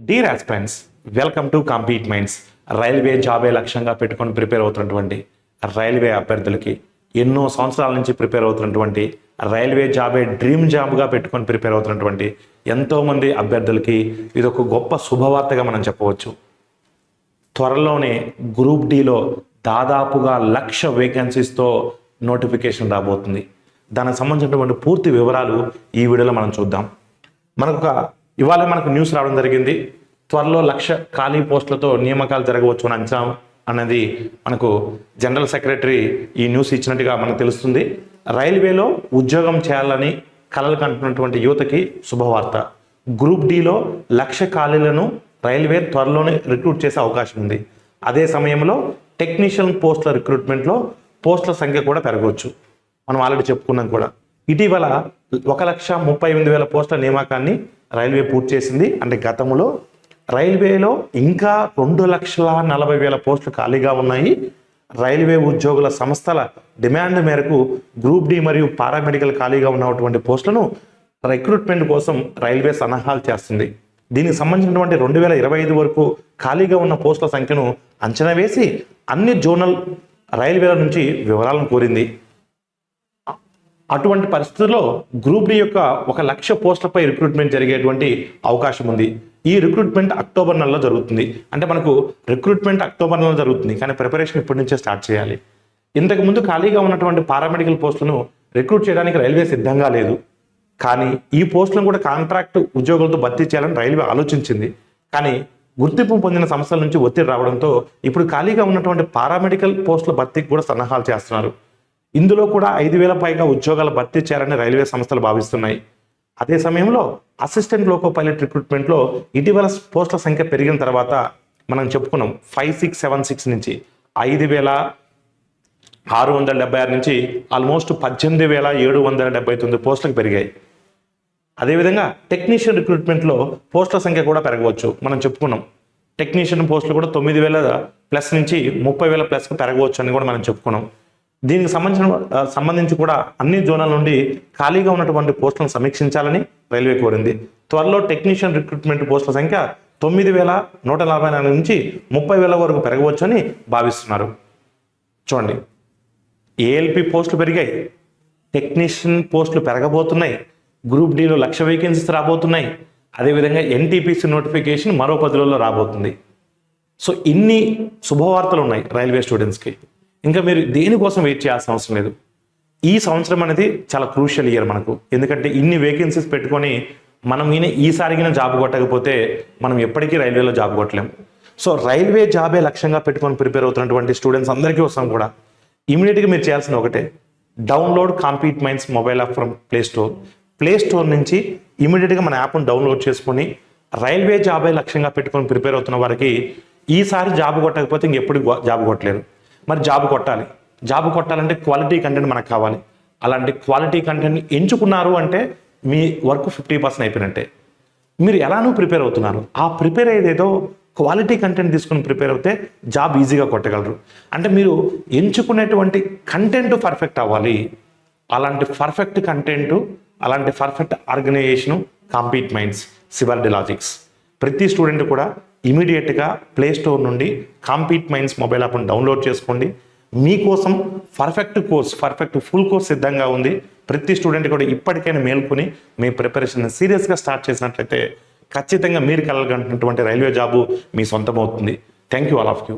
Dear aspirants, welcome to compete minds. Railway జాబే లక్ష్యంగా పెట్టుకొని ప్రిపేర్ అవుతున్నటువంటి రైల్వే అభ్యర్థులకి, ఎన్నో సంవత్సరాల నుంచి ప్రిపేర్ అవుతున్నటువంటి రైల్వే జాబే డ్రీమ్ జాబ్గా పెట్టుకొని ప్రిపేర్ అవుతున్నటువంటి ఎంతోమంది అభ్యర్థులకి ఇది ఒక గొప్ప శుభవార్తగా మనం చెప్పవచ్చు. త్వరలోనే గ్రూప్ డిలో దాదాపుగా 1,00,000 వేకెన్సీస్తో నోటిఫికేషన్ రాబోతుంది. దానికి సంబంధించినటువంటి పూర్తి వివరాలు ఈ వీడియోలో మనం చూద్దాం. ఇవాళ మనకు న్యూస్ రావడం జరిగింది. త్వరలో 1,00,000 ఖాళీ పోస్టులతో నియామకాలు జరగవచ్చు అని అంచనా అనేది మనకు జనరల్ సెక్రటరీ ఈ న్యూస్ ఇచ్చినట్టుగా మనకు తెలుస్తుంది. రైల్వేలో ఉద్యోగం చేయాలని కలలు కంటున్నటువంటి యువతకి శుభవార్త. గ్రూప్ డిలో 1,00,000 ఖాళీలను రైల్వే త్వరలోనే రిక్రూట్ చేసే అవకాశం ఉంది. అదే సమయంలో టెక్నీషియన్ పోస్టుల రిక్రూట్మెంట్లో పోస్టుల సంఖ్య కూడా పెరగవచ్చు. మనం ఆల్రెడీ చెప్పుకున్నాం కూడా. ఇటీవల 1,38,000 పోస్టుల నియామకాన్ని రైల్వే పూర్తి చేసింది. అంటే గతంలో రైల్వేలో ఇంకా 2,40,000 పోస్టులు ఖాళీగా ఉన్నాయి. రైల్వే ఉద్యోగుల సంస్థల డిమాండ్ మేరకు గ్రూప్ డి మరియు పారామెడికల్ ఖాళీగా ఉన్నటువంటి పోస్టులను రిక్రూట్మెంట్ కోసం రైల్వే సన్నాహాలు చేస్తుంది. దీనికి సంబంధించినటువంటి 2025 వరకు ఖాళీగా ఉన్న పోస్టుల సంఖ్యను అంచనా వేసి అన్ని జోనల్ రైల్వేల నుంచి వివరాలను కోరింది. అటువంటి పరిస్థితుల్లో గ్రూప్ డి యొక్క 1,00,000 పోస్టులపై రిక్రూట్మెంట్ జరిగేటువంటి అవకాశం ఉంది. ఈ రిక్రూట్మెంట్ అక్టోబర్ నెలలో జరుగుతుంది. అంటే మనకు రిక్రూట్మెంట్ అక్టోబర్ నెలలో జరుగుతుంది, కానీ ప్రిపరేషన్ ఇప్పటి నుంచే స్టార్ట్ చేయాలి. ఇంతకుముందు ఖాళీగా ఉన్నటువంటి పారామెడికల్ పోస్టులను రిక్రూట్ చేయడానికి రైల్వే సిద్ధంగా లేదు. కానీ ఈ పోస్టులను కూడా కాంట్రాక్ట్ ఉద్యోగులతో భర్తీ చేయాలని రైల్వే ఆలోచించింది. కానీ గుర్తింపు పొందిన సంస్థల నుంచి ఒత్తిడి రావడంతో ఇప్పుడు ఖాళీగా ఉన్నటువంటి పారామెడికల్ పోస్టుల భర్తీకి కూడా సన్నాహాలు చేస్తున్నారు. ఇందులో కూడా 5,000 పైగా ఉద్యోగాలు భర్తీ చేయాలని రైల్వే సంస్థలు భావిస్తున్నాయి. అదే సమయంలో అసిస్టెంట్ లోకో పైలట్ రిక్రూట్మెంట్లో ఇటీవల పోస్టుల సంఖ్య పెరిగిన తర్వాత మనం చెప్పుకున్నాం 5676 నుంచి 5,676 నుంచి ఆల్మోస్ట్ 18,779 పోస్టులకు పెరిగాయి. అదేవిధంగా టెక్నీషియన్ రిక్రూట్మెంట్లో పోస్టుల సంఖ్య కూడా పెరగవచ్చు. మనం చెప్పుకున్నాం టెక్నీషియన్ పోస్టులు కూడా 9,000+ నుంచి 30,000+కు పెరగవచ్చు అని కూడా మనం చెప్పుకున్నాం. దీనికి సంబంధించి కూడా అన్ని జోనల్ నుండి ఖాళీగా ఉన్నటువంటి పోస్టులను సమీక్షించాలని రైల్వే కోరింది. త్వరలో టెక్నీషియన్ రిక్రూట్మెంట్ పోస్టుల సంఖ్య 9,144 నుంచి 30,000 వరకు పెరగవచ్చు అని భావిస్తున్నారు. చూడండి, ఏఎల్పి పోస్టులు పెరిగాయి, టెక్నీషియన్ పోస్టులు పెరగబోతున్నాయి, గ్రూప్ డిలో 1,00,000 వేకెన్సీస్ రాబోతున్నాయి. అదేవిధంగా ఎన్టీపీసీ నోటిఫికేషన్ మరో 10 రోజుల్లో రాబోతుంది. సో ఇన్ని శుభవార్తలు ఉన్నాయి రైల్వే స్టూడెంట్స్కి. ఇంకా మీరు దేనికోసం వెయిట్ చేయాల్సిన అవసరం లేదు. ఈ సంవత్సరం అనేది చాలా క్రూషియల్ ఇయర్ మనకు. ఎందుకంటే ఇన్ని వేకెన్సీస్ పెట్టుకొని మనం ఈసారిగిన జాబ్ కొట్టకపోతే మనం ఎప్పటికీ రైల్వేలో జాబ్ కొట్టలేం. సో రైల్వే జాబే లక్ష్యంగా పెట్టుకొని ప్రిపేర్ అవుతున్నటువంటి స్టూడెంట్స్ అందరికీ వస్తాం కూడా ఇమీడియట్గా మీరు చేయాల్సిన ఒకటే, download compete minds mobile app from play store నుంచి ఇమీడియట్గా మన యాప్ను డౌన్లోడ్ చేసుకొని రైల్వే జాబే లక్ష్యంగా పెట్టుకొని ప్రిపేర్ అవుతున్న వారికి ఈసారి జాబ్ కొట్టకపోతే ఇంకెప్పుడు జాబ్ కొట్టలేరు. మరి జాబ్ కొట్టాలంటే క్వాలిటీ కంటెంట్ మనకు కావాలి. అలాంటి క్వాలిటీ కంటెంట్ని ఎంచుకున్నారు అంటే మీ వర్క్ 50% అయిపోయినట్టే. మీరు ఎలానూ ప్రిపేర్ అవుతున్నారు, ఆ ప్రిపేర్ అయ్యేదేదో క్వాలిటీ కంటెంట్ తీసుకుని ప్రిపేర్ అవుతే జాబ్ ఈజీగా కొట్టగలరు. అంటే మీరు ఎంచుకునేటువంటి కంటెంట్ పర్ఫెక్ట్ అవ్వాలి. అలాంటి పర్ఫెక్ట్ కంటెంట్, అలాంటి పర్ఫెక్ట్ ఆర్గనైజేషను కాంపీట్ మైండ్స్, సిబార్డి లాజిక్స్. ప్రతి స్టూడెంట్ కూడా ఇమీడియట్గా ప్లే స్టోర్ నుండి కాంపీట్ మైండ్స్ మొబైల్ యాప్ను డౌన్లోడ్ చేసుకోండి. మీకోసం పర్ఫెక్ట్ ఫుల్ కోర్స్ సిద్ధంగా ఉంది. ప్రతి స్టూడెంట్ కూడా ఇప్పటికైనా మేల్కొని మీ ప్రిపరేషన్ సీరియస్గా స్టార్ట్ చేసినట్లయితే ఖచ్చితంగా మీరు కలగంటున్నటువంటి రైల్వే జాబు మీ సొంతం అవుతుంది. Thank you all of you.